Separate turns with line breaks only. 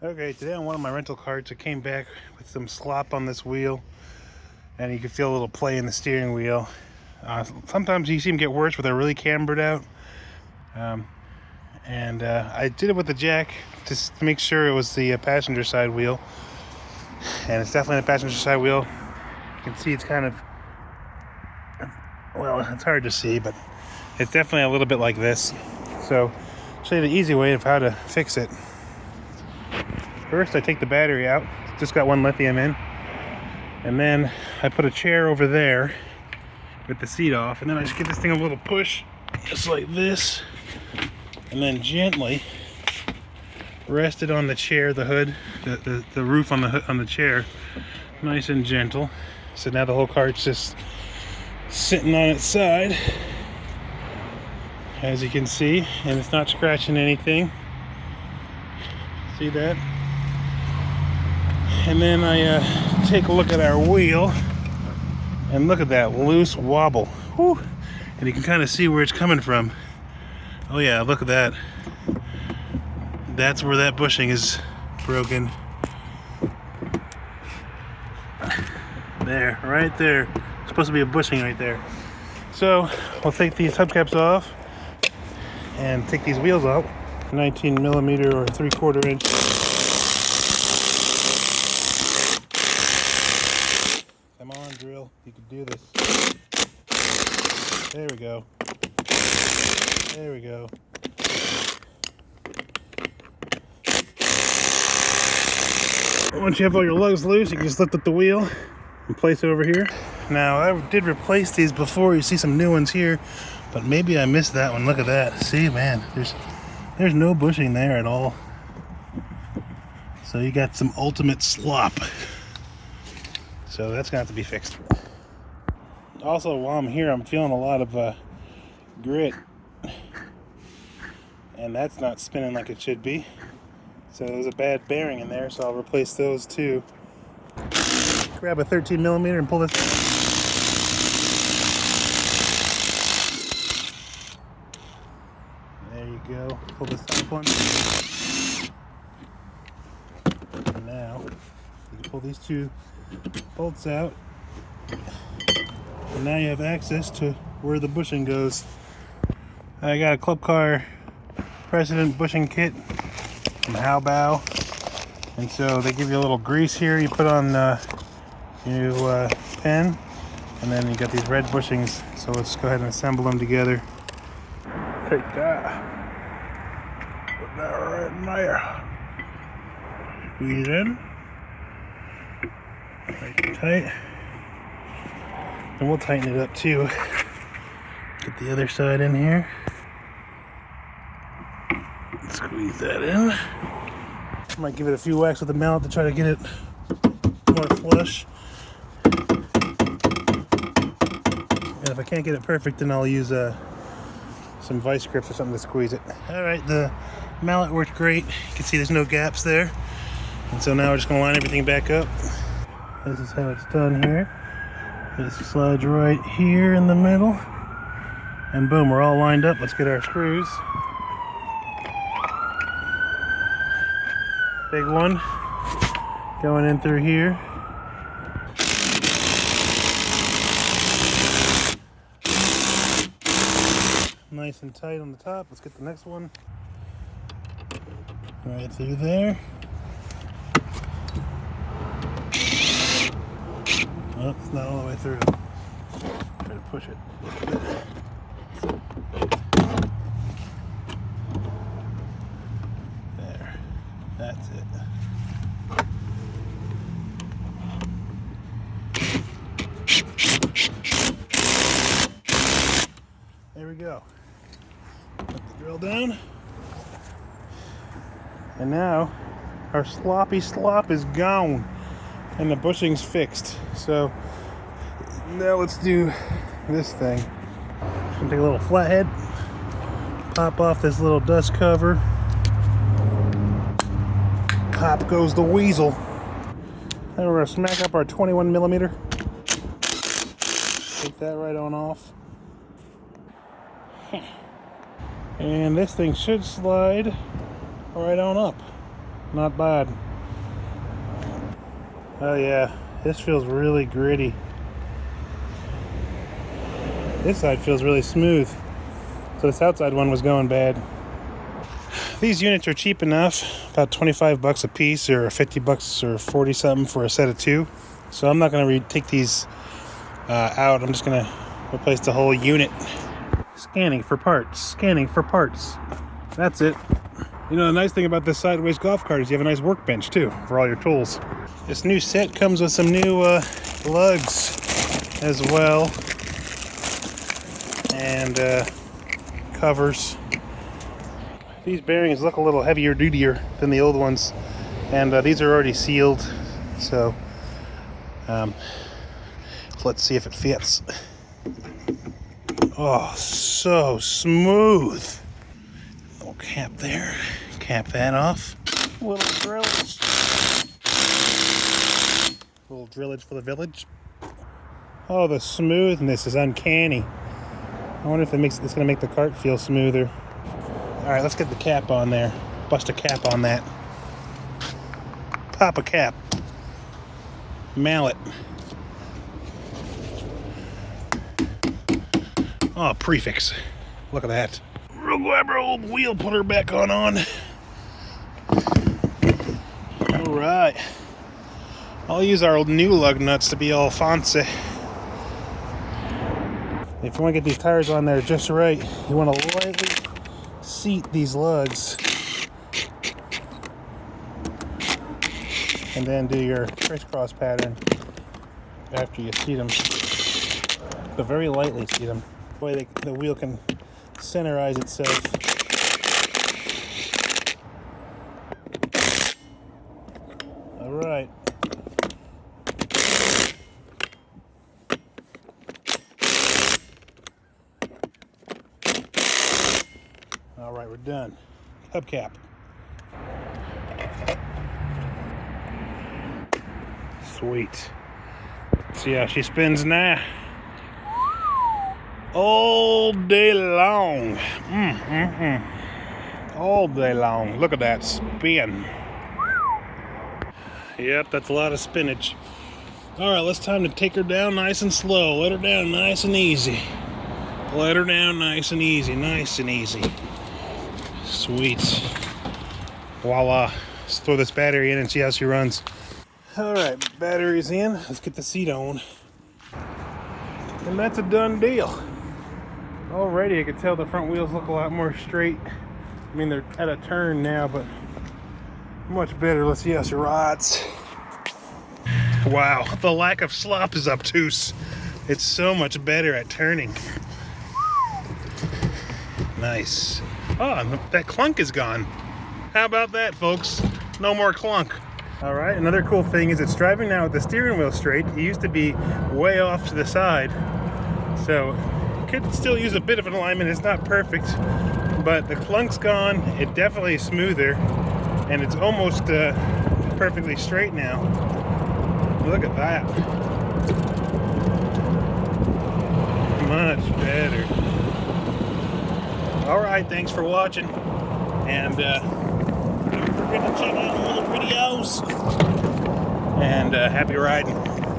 Okay, today on one of my rental carts, I came back with some slop on this wheel, and you can feel a little play in the steering wheel. Sometimes you see them get worse where they're really cambered out. I did it with the jack just to make sure it was the passenger side wheel, and it's definitely the passenger side wheel. You can see it's kind of, well, it's hard to see, but it's definitely a little bit like this. So I'll show you the easy way of how to fix it. First, I take the battery out. It's just got one lithium in. And then I put a chair over there with the seat off. And then I just give this thing a little push, just like this. And then gently rest it on the chair, the hood, the roof on the chair. Nice and gentle. So now the whole cart's just sitting on its side, as you can see. And it's not scratching anything. See that? And then I take a look at our wheel, and look at that loose wobble. Whew. And you can kind of see where it's coming from. Oh yeah, look at that. That's where that bushing is broken. There, right there. It's supposed to be a bushing right there. So we'll take these hubcaps off and take these wheels out. 19 millimeter or 3/4 inch. Come on, drill. You can do this. There we go. There we go. Once you have all your lugs loose, you can just lift up the wheel and place it over here. Now, I did replace these before. You see some new ones here, but maybe I missed that one. Look at that. See, man, there's no bushing there at all. So you got some ultimate slop. So that's gonna have to be fixed. Also, while I'm here, I'm feeling a lot of grit, and that's not spinning like it should be. So there's a bad bearing in there, so I'll replace those too. Grab a 13 millimeter and pull this. There you go. Pull this top one. And now you can pull these two bolts out. And now you have access to where the bushing goes. I got a Club Car Precedent bushing kit from Halbau, and so they give you a little grease here. You put on your pen, and then you got these red bushings. So let's go ahead and assemble them together. Take that. Put that right in there. Squeeze it in. Right tight. And we'll tighten it up too. Get the other side in here. Squeeze that in. I might give it a few whacks with the mallet to try to get it more flush. And if I can't get it perfect, then I'll use some vice grips or something to squeeze it. Alright, the mallet worked great. You can see there's no gaps there. And so now we're just going to line everything back up. This is how it's done here. This slides right here in the middle. And boom, we're all lined up. Let's get our screws. Big one going in through here. Nice and tight on the top. Let's get the next one. Right through there. Oh, it's not all the way through. Try to push it. There. That's it. There we go. Put the drill down. And now our sloppy slop is gone and the bushing's fixed. So now let's do this thing. Take a little flathead, pop off this little dust cover. Pop goes the weasel. Then we're gonna smack up our 21 millimeter. Take that right on off. And this thing should slide right on up. Not bad. Oh yeah, this feels really gritty. This side feels really smooth. So this outside one was going bad. These units are cheap enough, about 25 bucks a piece, or 50 bucks or 40 something for a set of two. So I'm not gonna take these out. I'm just gonna replace the whole unit. Scanning for parts, scanning for parts. That's it. You know, the nice thing about this sideways golf cart is you have a nice workbench too for all your tools. This new set comes with some new lugs as well, and covers. These bearings look a little heavier dutier than the old ones, and these are already sealed, so let's see if it fits. Oh, so smooth. Little cap there. Cap that off. Little drillage. Little drillage for the village. Oh, the smoothness is uncanny. I wonder if it's going to make the cart feel smoother. All right, let's get the cap on there. Bust a cap on that. Pop a cap. Mallet. Oh, prefix. Look at that. We'll grab our old wheel putter back on. All right. I'll use our old new lug nuts to be all fancy. If you want to get these tires on there just right, you want to lightly seat these lugs, and then do your crisscross pattern after you seat them. But very lightly seat them. That way the wheel can centerize itself. All right. All right, we're done. Hubcap. Sweet. See how she spins now. All day long. All day long. Look at that spin. Yep, that's a lot of spinach. All right, it's time to take her down nice and slow. Let her down nice and easy. Let her down nice and easy. Nice and easy. Sweet. Voila. Let's throw this battery in and see how she runs. All right, battery's in. Let's get the seat on. And that's a done deal. Already, I can tell the front wheels look a lot more straight. I mean, they're at a turn now, but much better. Let's see how she rides. Wow, the lack of slop is obtuse. It's so much better at turning. Nice. Oh, that clunk is gone. How about that, folks? No more clunk. All right, another cool thing is it's driving now with the steering wheel straight. It used to be way off to the side. So could still use a bit of an alignment. It's not perfect, but the clunk's gone. It definitely is smoother, and it's almost perfectly straight now. Look at that. Much better. All right, thanks for watching, and don't forget to check out all the videos, and happy riding.